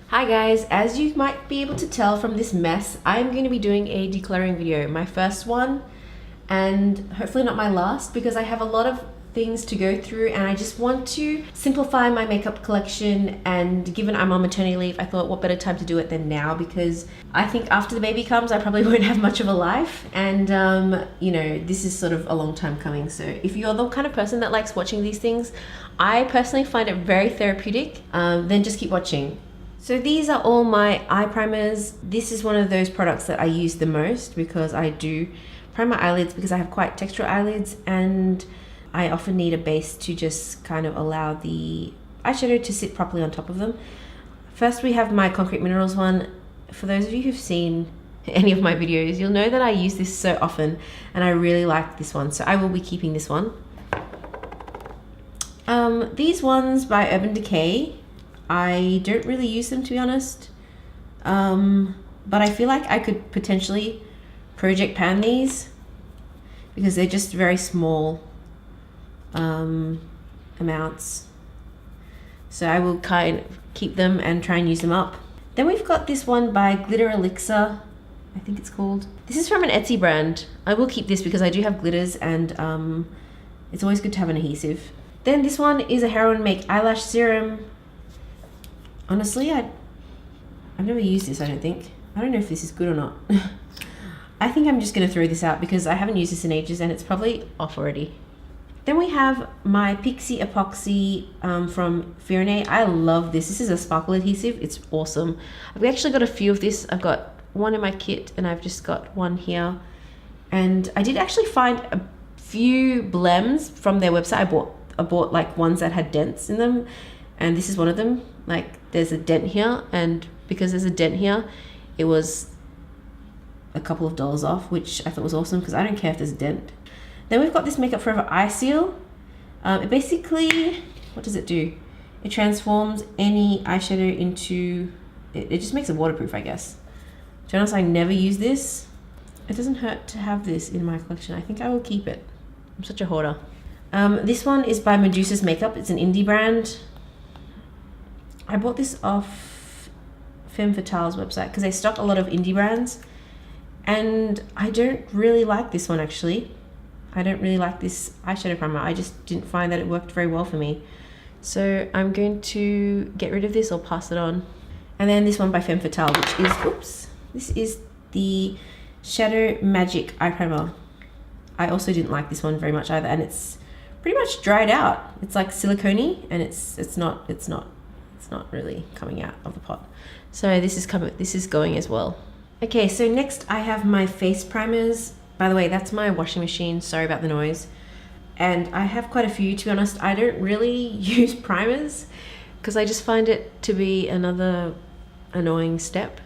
Hi guys, as you might be able to tell from this mess, I'm going to be doing a decluttering video, my first one and hopefully not my last, because I have a lot of things to go through and I just want to simplify my makeup collection. And given I'm on maternity leave, I thought what better time to do it than now, because I think after the baby comes I probably won't have much of a life, and you know, this is sort of a long time coming. So if you're the kind of person that likes watching these things, I personally find it very therapeutic, then just keep watching. So these are all my eye primers. This is one of those products that I use the most because I do prime my eyelids because I have quite textural eyelids, and I often need a base to just kind of allow the eyeshadow to sit properly on top of them. First we have my Concrete Minerals one. For those of you who've seen any of my videos, you'll know that I use this so often and I really like this one, so I will be keeping this one. These ones by Urban Decay, I don't really use them, to be honest, but I feel like I could potentially project pan these because they're just very small amounts, so I will kind of keep them and try and use them up. Then we've got this one by Glitter Elixir, I think it's called. This is from an Etsy brand. I will keep this because I do have glitters and it's always good to have an adhesive. Then this one is a Heroine Make Eyelash Serum. Honestly, I've never used this, I don't think. I don't know if this is good or not. I think I'm just gonna throw this out because I haven't used this in ages and it's probably off already. Then we have my Pixie Epoxy from Fyrinnae. I love this. This is a sparkle adhesive. It's awesome. I've actually got a few of this. I've got one in my kit and I've just got one here. And I did actually find a few blems from their website. I bought like ones that had dents in them, and this is one of them. Like, there's a dent here, and because there's a dent here, it was a couple of dollars off, which I thought was awesome because I don't care if there's a dent. Then we've got this Makeup Forever Eye Seal. It basically, what does it do? It transforms any eyeshadow into, it just makes it waterproof, I guess. To be honest, I never use this. It doesn't hurt to have this in my collection. I think I will keep it. I'm such a hoarder. This one is by MADUSA'S Makeup. It's an indie brand. I bought this off Femme Fatale's website because they stock a lot of indie brands, and I don't really like this one actually. I don't really like this eyeshadow primer. I just didn't find that it worked very well for me. So I'm going to get rid of this or pass it on. And then this one by Femme Fatale, which is, oops, this is the Shadow Magic Eye Primer. I also didn't like this one very much either, and it's pretty much dried out. It's like silicone-y, and it's not really coming out of the pot. So this is going as well. Okay, so next I have my face primers. By the way, that's my washing machine. Sorry about the noise. And I have quite a few, to be honest. I don't really use primers because I just find it to be another annoying step.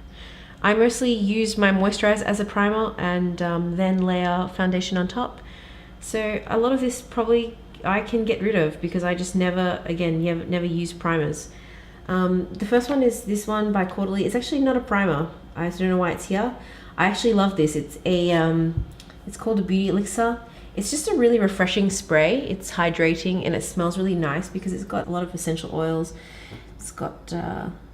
I mostly use my moisturizer as a primer and then layer foundation on top. So a lot of this probably I can get rid of because I just never use primers. The first one is this one by Caudalie. It's actually not a primer. I don't know why it's here. I actually love this. It's a it's called a Beauty Elixir. It's just a really refreshing spray. It's hydrating and it smells really nice because it's got a lot of essential oils. It's got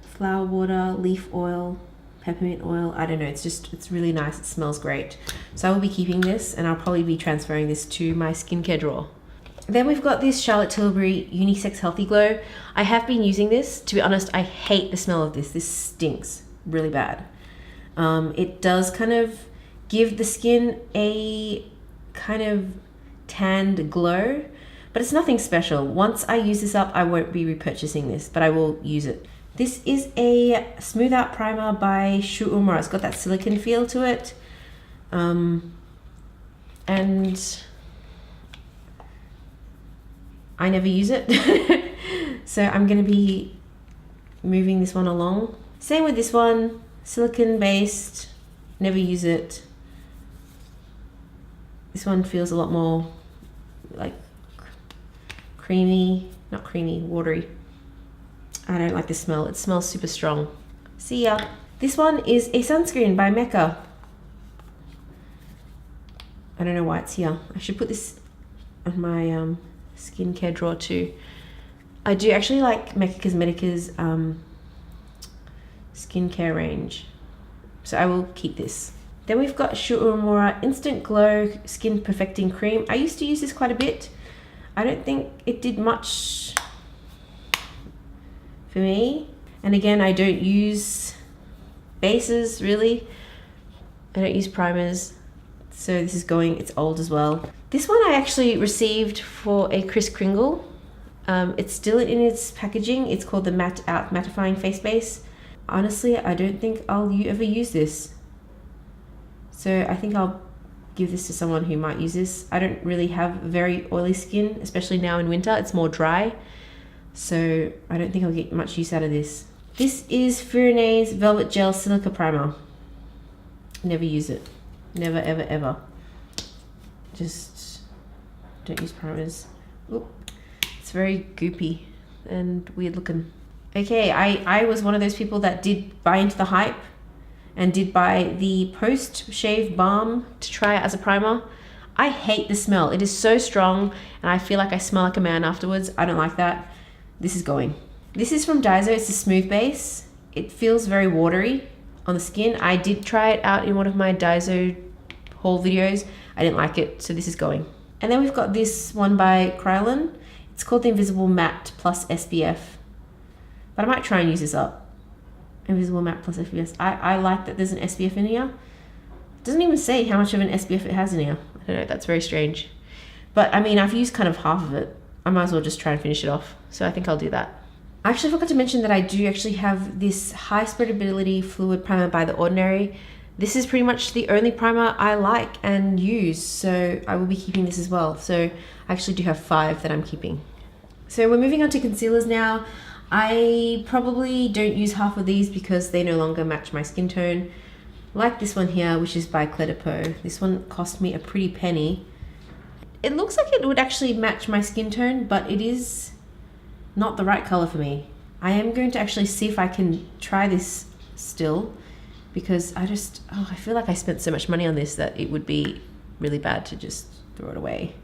flower water, leaf oil, peppermint oil. I don't know, it's really nice. It smells great. So I will be keeping this, and I'll probably be transferring this to my skincare drawer. Then we've got this Charlotte Tilbury Unisex Healthy Glow. I have been using this. To be honest, I hate the smell of this. This stinks really bad. It does kind of give the skin a kind of tanned glow, but it's nothing special. Once I use this up, I won't be repurchasing this, but I will use it. This is a Smooth Out Primer by Uemura. It's got that silicone feel to it. And I never use it. So I'm going to be moving this one along. Same with this one, silicone based, never use it. This one feels a lot more like creamy, not creamy, watery. I don't like the smell. It smells super strong. See ya. This one is a sunscreen by Mecca. I don't know why it's here. I should put this on my skincare drawer too. I do actually like Mecca Cosmetica's skincare range. So I will keep this. Then we've got Uemura Instant Glow Skin Perfecting Cream. I used to use this quite a bit. I don't think it did much for me. And again, I don't use bases really. I don't use primers. So this is going, it's old as well. This one I actually received for a Kris Kringle. It's still in its packaging. It's called the Matte Out Mattifying Face Base. Honestly, I don't think I'll ever use this. So I think I'll give this to someone who might use this. I don't really have very oily skin, especially now in winter. It's more dry. So I don't think I'll get much use out of this. This is Fyrinnae's Velvet Gel Silica Primer. Never use it. Never, ever, ever. Just don't use primers. Oop. It's very goopy and weird looking. Okay, I was one of those people that did buy into the hype and did buy the post-shave balm to try it as a primer. I hate the smell. It is so strong and I feel like I smell like a man afterwards. I don't like that. This is going. This is from DAISO. It's a smooth base. It feels very watery on the skin. I did try it out in one of my DAISO haul videos. I didn't like it, so this is going. And then we've got this one by KRYOLAN. It's called the Invisible Matte Plus SPF. But I might try and use this up. Invisible Matte Plus SPF. I like that there's an SPF in here. It doesn't even say how much of an SPF it has in here. I don't know, that's very strange. But I mean, I've used kind of half of it. I might as well just try and finish it off. So I think I'll do that. I actually forgot to mention that I do actually have this High Spreadability Fluid Primer by The Ordinary. This is pretty much the only primer I like and use, so I will be keeping this as well. So I actually do have 5 that I'm keeping. So we're moving on to concealers now. I probably don't use half of these because they no longer match my skin tone. Like this one here, which is by Caudalie. This one cost me a pretty penny. It looks like it would actually match my skin tone, but it is not the right color for me. I am going to actually see if I can try this still, because I feel like I spent so much money on this that it would be really bad to just throw it away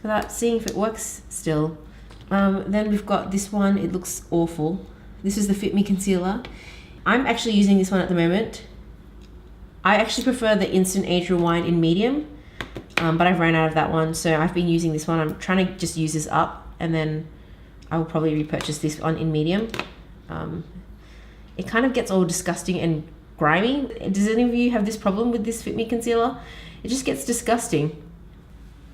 without seeing if it works still. Then we've got this one. It looks awful. This is the Fit Me Concealer. I'm actually using this one at the moment. I actually prefer the Instant Age Rewind in medium, but I've ran out of that one, so I've been using this one. I'm trying to just use this up, and then I will probably repurchase this one in medium. It kind of gets all disgusting and grimy. Does any of you have this problem with this Fit Me Concealer? It just gets disgusting.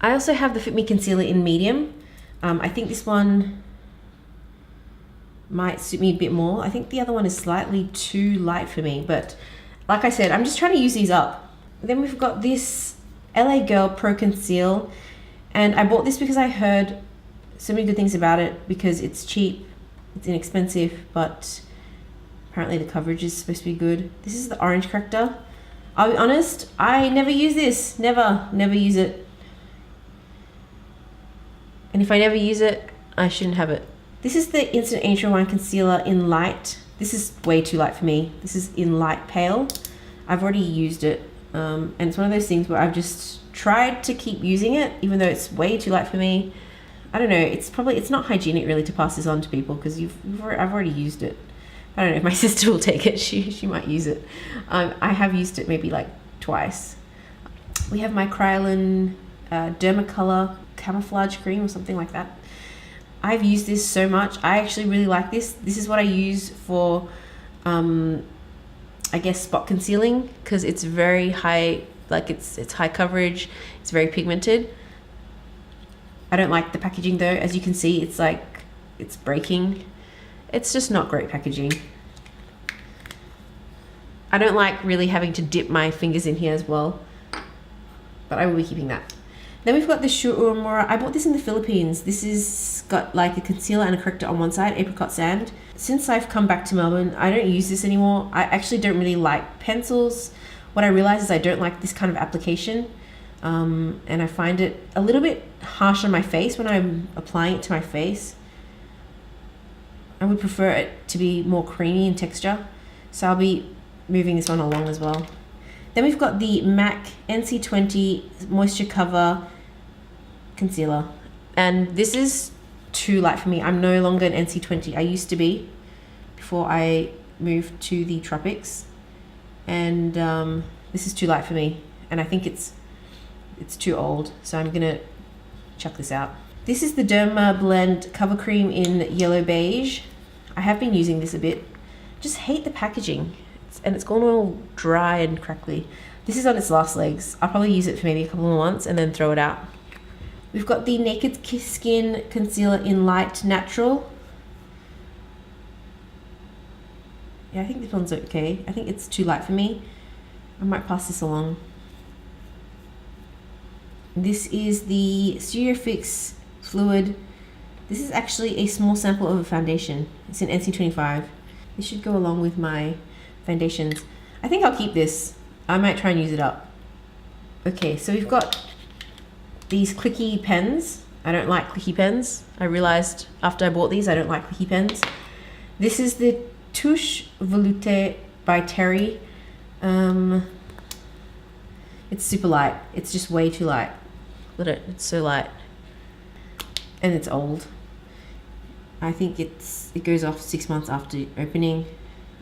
I also have the Fit Me Concealer in medium. I think this one might suit me a bit more. I think the other one is slightly too light for me, but like I said, I'm just trying to use these up. Then we've got this LA Girl Pro Conceal, and I bought this because I heard so many good things about it, because it's cheap, it's inexpensive, but apparently the coverage is supposed to be good. This is the orange corrector. I'll be honest, I never use this. Never use it. And if I never use it, I shouldn't have it. This is the Instant Age Rewind Concealer in light. This is way too light for me. This is in light pale. I've already used it. And it's one of those things where I've just tried to keep using it, even though it's way too light for me. I don't know, it's not hygienic really to pass this on to people, because I've already used it. I don't know if my sister will take it. She might use it. I have used it maybe like twice. We have my KRYOLAN Dermacolor Camouflage Cream or something like that. I've used this so much. I actually really like this. This is what I use for, I guess, spot concealing, because it's very high, like it's high coverage. It's very pigmented. I don't like the packaging though. As you can see, it's like it's breaking. It's just not great packaging. I don't like really having to dip my fingers in here as well, but I will be keeping that. Then we've got the Uemura. I bought this in the Philippines. This is got like a concealer and a corrector on one side, apricot sand. Since I've come back to Melbourne, I don't use this anymore. I actually don't really like pencils. What I realize is I don't like this kind of application. And I find it a little bit harsh on my face when I'm applying it to my face. I would prefer it to be more creamy in texture. So I'll be moving this one along as well. Then we've got the MAC NC20 Moisture Cover Concealer. And this is too light for me. I'm no longer an NC20. I used to be before I move to the tropics, and this is too light for me, and I think it's too old, so I'm gonna chuck this out. This is the Derma Blend Cover Cream in Yellow Beige. I have been using this a bit. Just hate the packaging, and it's gone all dry and crackly. This is on its last legs. I'll probably use it for maybe a couple of months and then throw it out. We've got the Naked Skin Concealer in Light Natural. Yeah, I think this one's okay. I think it's too light for me. I might pass this along. This is the Studio Fix Fluid. This is actually a small sample of a foundation. It's in NC25. This should go along with my foundations. I think I'll keep this. I might try and use it up. Okay, so we've got these clicky pens. I don't like clicky pens. I realized after I bought these, I don't like clicky pens. This is the Touche Veloute by Terry. It's super light. It's just way too light. Look at it, it's so light. And it's old. I think it goes off 6 months after opening.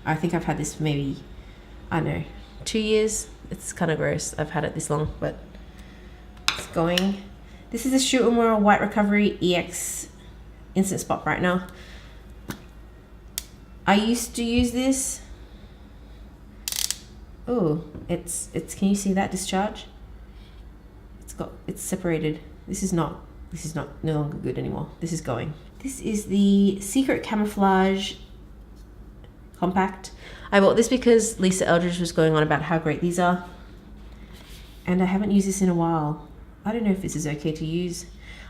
I think I've had this for maybe, I don't know, 2 years. It's kind of gross. I've had it this long, but it's going. This is the Uemura White Recovery EX Instant Spot Brightener. I used to use this. Oh, it's can you see that discharge? It's separated. This is not no longer good anymore. This is going. This is the Secret Camouflage Compact. I bought this because Lisa Eldridge was going on about how great these are, and I haven't used this in a while. I don't know if this is okay to use.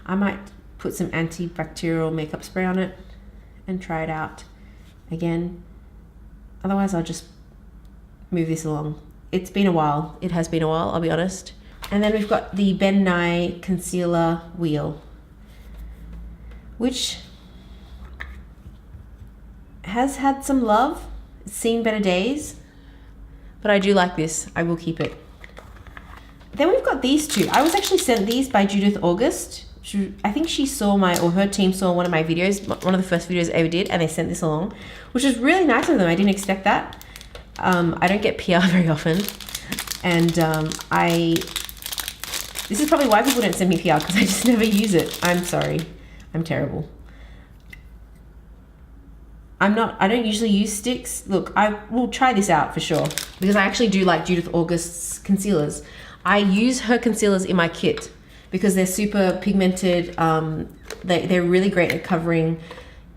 I might put some antibacterial makeup spray on it and try it out again. Otherwise I'll just move this along. It's been a while. It has been a while, I'll be honest. And then we've got the Ben Nye Concealer Wheel, which has had some love. It's seen better days, but I do like this. I will keep it. Then we've got these two. I was actually sent these by Judith August. I think she saw her team saw one of my videos, one of the first videos I ever did, and they sent this along, which was really nice of them. I didn't expect that. I don't get PR very often, and this is probably why people don't send me PR, because I just never use it. I'm sorry. I'm terrible. I don't usually use sticks. Look, I will try this out for sure, because I actually do like Judith August's concealers. I use her concealers in my kit because they're super pigmented. They're really great at covering,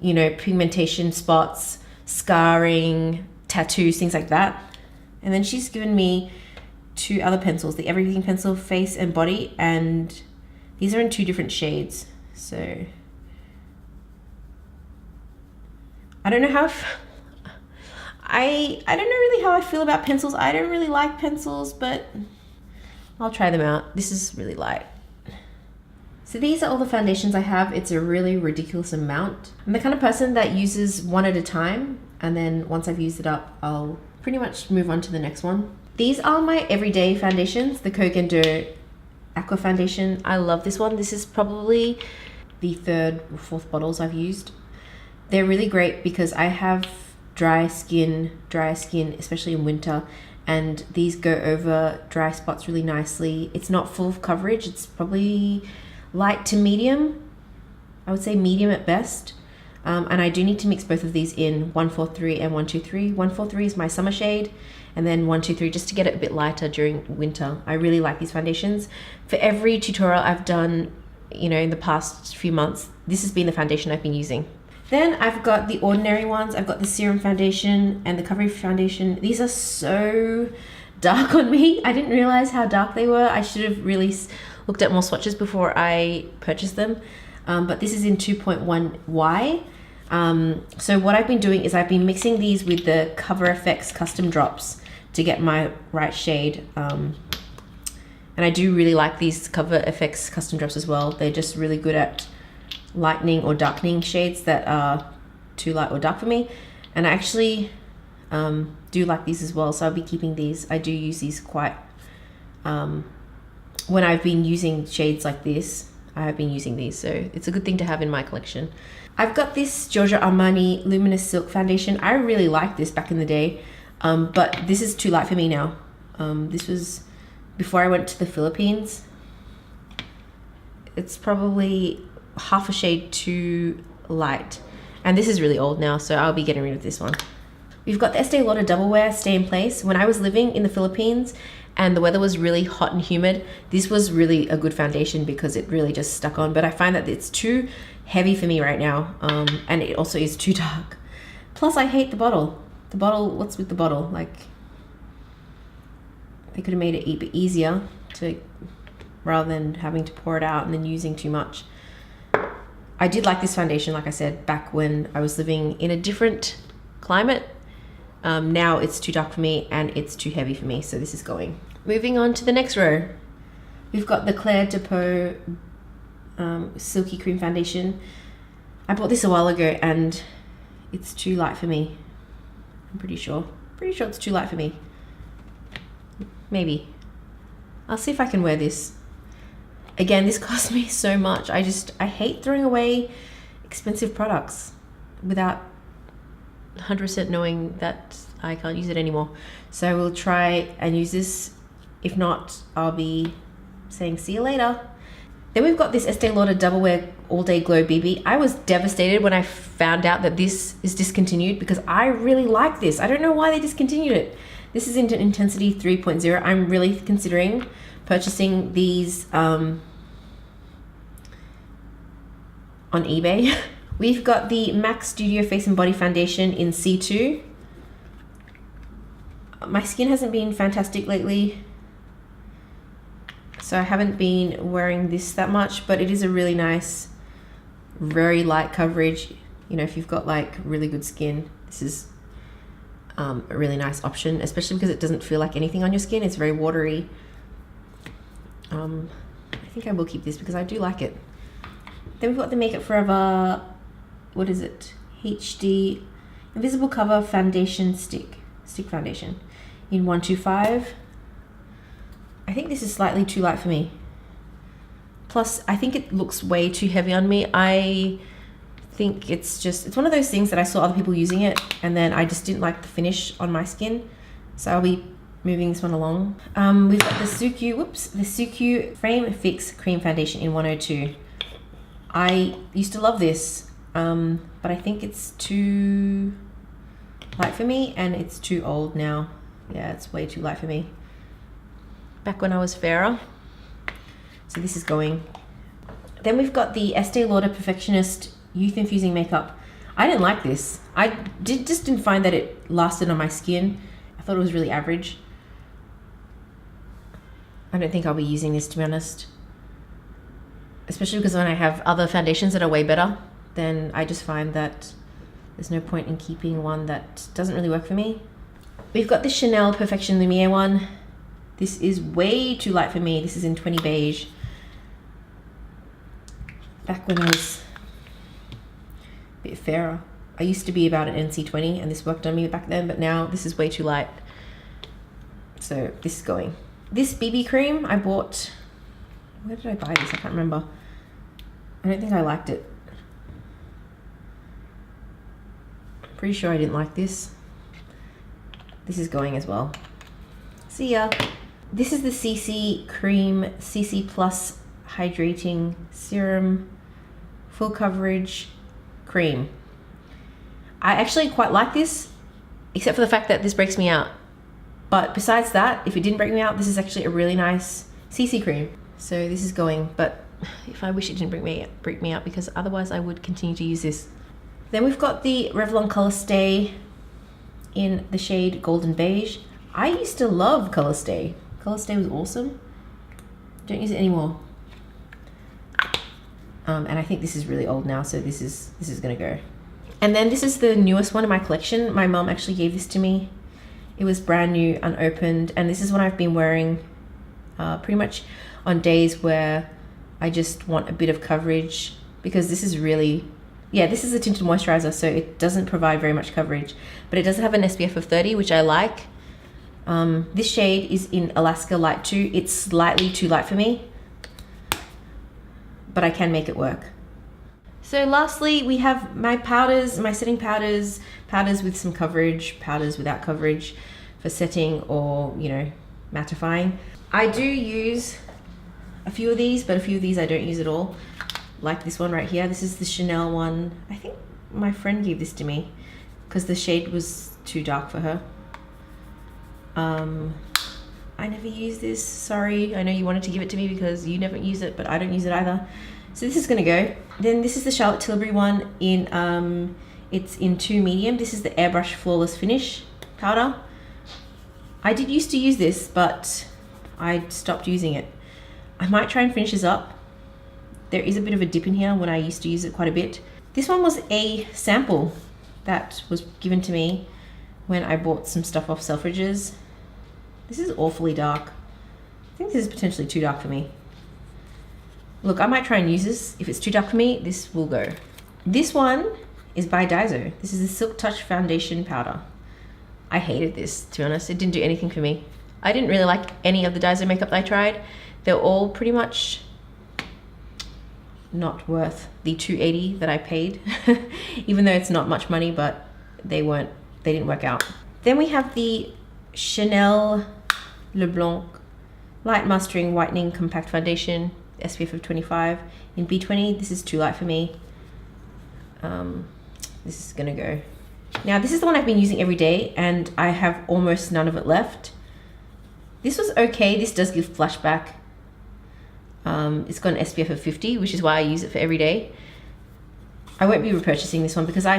you know, pigmentation spots, scarring, tattoos, things like that. And then she's given me two other pencils, the Everything Pencil Face and Body, and these are in two different shades. So I don't know how I don't know really how I feel about pencils. I don't really like pencils, but I'll try them out. This is really light. So these are all the foundations I have. It's a really ridiculous amount. I'm the kind of person that uses one at a time, and then once I've used it up, I'll pretty much move on to the next one. These are my everyday foundations, the Kogan Deux Aqua Foundation. I love this one. This is probably the third or fourth bottles I've used. They're really great because I have dry skin, especially in winter, and these go over dry spots really nicely. It's not full coverage. It's probably light to medium. I would say medium at best. And I do need to mix both of these in 143 and 123. 143 is my summer shade, and then 123 just to get it a bit lighter during winter. I really like these foundations. For every tutorial I've done, you know, in the past few months, this has been the foundation I've been using. Then I've got the ordinary ones. I've got the Serum foundation and the Coverage foundation. These are so dark on me. I didn't realize how dark they were. I should have really looked at more swatches before I purchased them. But this is in 2.1Y. So what I've been doing is I've been mixing these with the Cover FX custom drops to get my right shade. And I do really like these Cover FX custom drops as well. They're just really good at lightening or darkening shades that are too light or dark for me. And I actually do like these as well, so I'll be keeping these. I do use these quite when I've been using shades like this. I have been using these, so it's a good thing to have in my collection. I've got this Giorgio Armani Luminous Silk Foundation. I really liked this back in the day, but this is too light for me now. This was before I went to the Philippines. It's probably half a shade too light. And this is really old now, so I'll be getting rid of this one. We've got the Estee Lauder Double Wear Stay in Place. When I was living in the Philippines and the weather was really hot and humid, this was really a good foundation because it really just stuck on. But I find that it's too heavy for me right now, and it also is too dark. Plus, I hate the bottle. The bottle, what's with the bottle? Like, they could have made it a bit easier to, rather than having to pour it out and then using too much. I did like this foundation, like I said, back when I was living in a different climate. Now it's too dark for me and it's too heavy for me, so this is going. Moving on to the next row. We've got the Claire de Pau Silky Cream Foundation. I bought this a while ago and it's too light for me. I'm pretty sure it's too light for me. Maybe. I'll see if I can wear this. Again, this cost me so much. I hate throwing away expensive products without 100% knowing that I can't use it anymore. So I will try and use this. If not, I'll be saying see you later. Then we've got this Estee Lauder Double Wear All Day Glow BB. I was devastated when I found out that this is discontinued because I really like this. I don't know why they discontinued it. This is into Intensity 3.0. I'm really considering purchasing these on eBay. We've got the MAC Studio Face and Body Foundation in C2. My skin hasn't been fantastic lately, so I haven't been wearing this that much, but it is a really nice, very light coverage. You know, if you've got like really good skin, this is a really nice option, especially because it doesn't feel like anything on your skin. It's very watery. I think I will keep this because I do like it. Then we've got the Make Up Forever, what is it? HD Invisible Cover Foundation Stick Foundation in 125. I think this is slightly too light for me. Plus, I think it looks way too heavy on me. I think it's one of those things that I saw other people using it and then I just didn't like the finish on my skin. So I'll be moving this one along. We've got the Suicu Frame Fix Cream Foundation in 102. I used to love this, but I think it's too light for me and it's too old now. Yeah, it's way too light for me. Back when I was fairer. So this is going. Then we've got the Estee Lauder Perfectionist Youth Infusing Makeup. I didn't like this. I just didn't find that it lasted on my skin. I thought it was really average. I don't think I'll be using this, to be honest. Especially because when I have other foundations that are way better, then I just find that there's no point in keeping one that doesn't really work for me. We've got the Chanel Perfection Lumiere one. This is way too light for me. This is in 20 beige. Back when I was a bit fairer. I used to be about an NC20 and this worked on me back then, but now this is way too light. So this is going. This BB cream I bought, where did I buy this? I can't remember. I don't think I liked it. I'm pretty sure I didn't like this. This is going as well. See ya. This is the CC Cream CC Plus Hydrating Serum Full Coverage Cream. I actually quite like this, except for the fact that this breaks me out. But besides that, if it didn't break me out, this is actually a really nice CC cream. So this is going, but if I wish it didn't break me out because otherwise I would continue to use this. Then we've got the Revlon Color Stay in the shade Golden Beige. I used to love Color Stay. Color Stay was awesome. Don't use it anymore. And I think this is really old now, so this is gonna go. And then this is the newest one in my collection. My mom actually gave this to me. It was brand new, unopened, and this is what I've been wearing pretty much on days where I just want a bit of coverage, because this is really, yeah, this is a tinted moisturizer, so it doesn't provide very much coverage, but it does have an SPF of 30, which I like. This shade is in Alaska Light 2. It's slightly too light for me. but I can make it work. So lastly, we have my powders, my setting powders, powders with some coverage, powders without coverage for setting or, you know, mattifying. I do use a few of these, but a few of these I don't use at all. Like this one right here. This is the Chanel one. I think my friend gave this to me because the shade was too dark for her. I never use this, sorry. I know you wanted to give it to me because you never use it, but I don't use it either. So this is gonna go. Then this is the Charlotte Tilbury one in, it's in 2 medium. This is the Airbrush Flawless Finish powder. I did used to use this, but I stopped using it. I might try and finish this up. There is a bit of a dip in here when I used to use it quite a bit. This one was a sample that was given to me when I bought some stuff off Selfridges. This is awfully dark. I think this is potentially too dark for me. Look, I might try and use this. If it's too dark for me, this will go. This one is by DAISO. This is the Silk Touch Foundation Powder. I hated this, to be honest. It didn't do anything for me. I didn't really like any of the DAISO makeup that I tried. They're all pretty much not worth the $2.80 that I paid, even though it's not much money, but they didn't work out. Then we have the Chanel Le Blanc Light Mastering Whitening Compact Foundation, SPF of 25 in B20. This is too light for me. This is gonna go. Now this is the one I've been using every day and I have almost none of it left. This was okay. This does give flashback. It's got an SPF of 50, which is why I use it for every day. I won't be repurchasing this one because I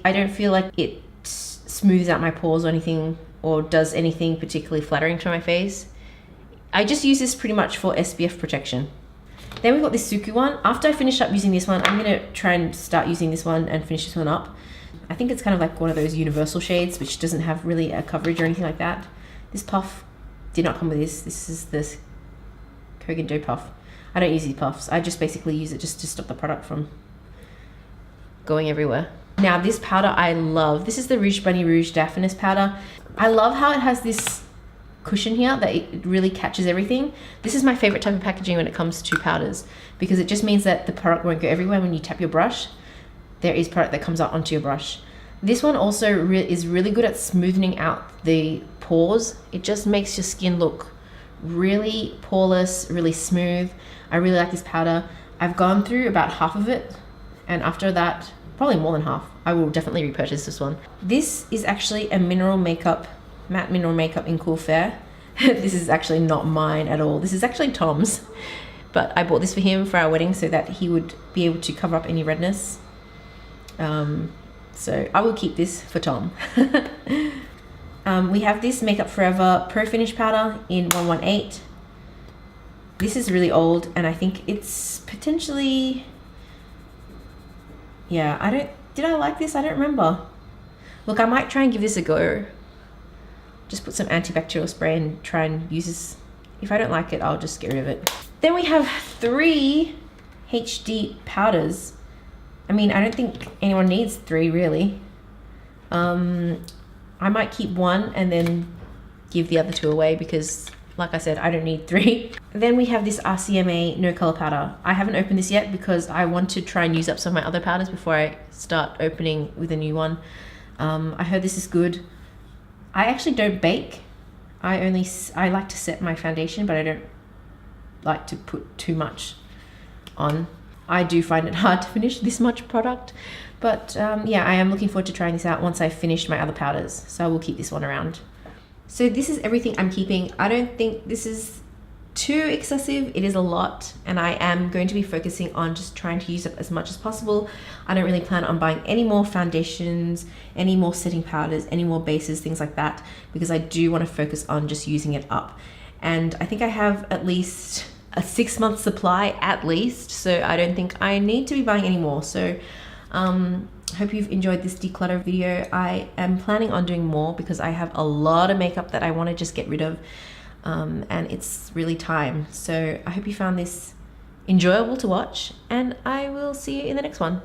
don't feel like it smooths out my pores or anything, or does anything particularly flattering to my face. I just use this pretty much for SPF protection. Then we've got this Suku one. After I finish up using this one, I'm gonna try and start using this one and finish this one up. I think it's kind of like one of those universal shades, which doesn't have really a coverage or anything like that. This puff did not come with this. This is this Kogan Dough Puff. I don't use these puffs. I just basically use it just to stop the product from going everywhere. Now this powder I love. This is the Rouge Bunny Rouge Daphnis powder. I love how it has this cushion here that it really catches everything. This is my favorite type of packaging when it comes to powders because it just means that the product won't go everywhere when you tap your brush. There is product that comes out onto your brush. This one also is really good at smoothing out the pores. It just makes your skin look really poreless, really smooth. I really like this powder. I've gone through about half of it, and after that, probably more than half, I will definitely repurchase this one. This is actually a mineral makeup, matte mineral makeup in Cool Fair. This is actually not mine at all. This is actually Tom's, but I bought this for him for our wedding so that he would be able to cover up any redness. So I will keep this for Tom. We have this Makeup Forever Pro Finish Powder in 118. This is really old and I think it's potentially, yeah, did I like this? I don't remember. Look, I might try and give this a go. Just put some antibacterial spray and try and use this. If I don't like it, I'll just get rid of it. Then we have 3 HD powders. I mean, I don't think anyone needs 3 really. I might keep 1 and then give the other 2 away because, like I said, I don't need 3. Then we have this RCMA No Color Powder. I haven't opened this yet because I want to try and use up some of my other powders before I start opening with a new one. I heard this is good. I actually don't bake. I like to set my foundation, but I don't like to put too much on. I do find it hard to finish this much product, but yeah, I am looking forward to trying this out once I've finished my other powders, so I will keep this one around. So this is everything I'm keeping. I don't think this is too excessive. It is a lot, and I am going to be focusing on just trying to use up as much as possible. I don't really plan on buying any more foundations, any more setting powders, any more bases, things like that, because I do want to focus on just using it up. And I think I have at least a 6-month supply at least, so I don't think I need to be buying any more. So hope you've enjoyed this declutter video. I am planning on doing more because I have a lot of makeup that I want to just get rid of, and it's really time. So I hope you found this enjoyable to watch, and I will see you in the next one.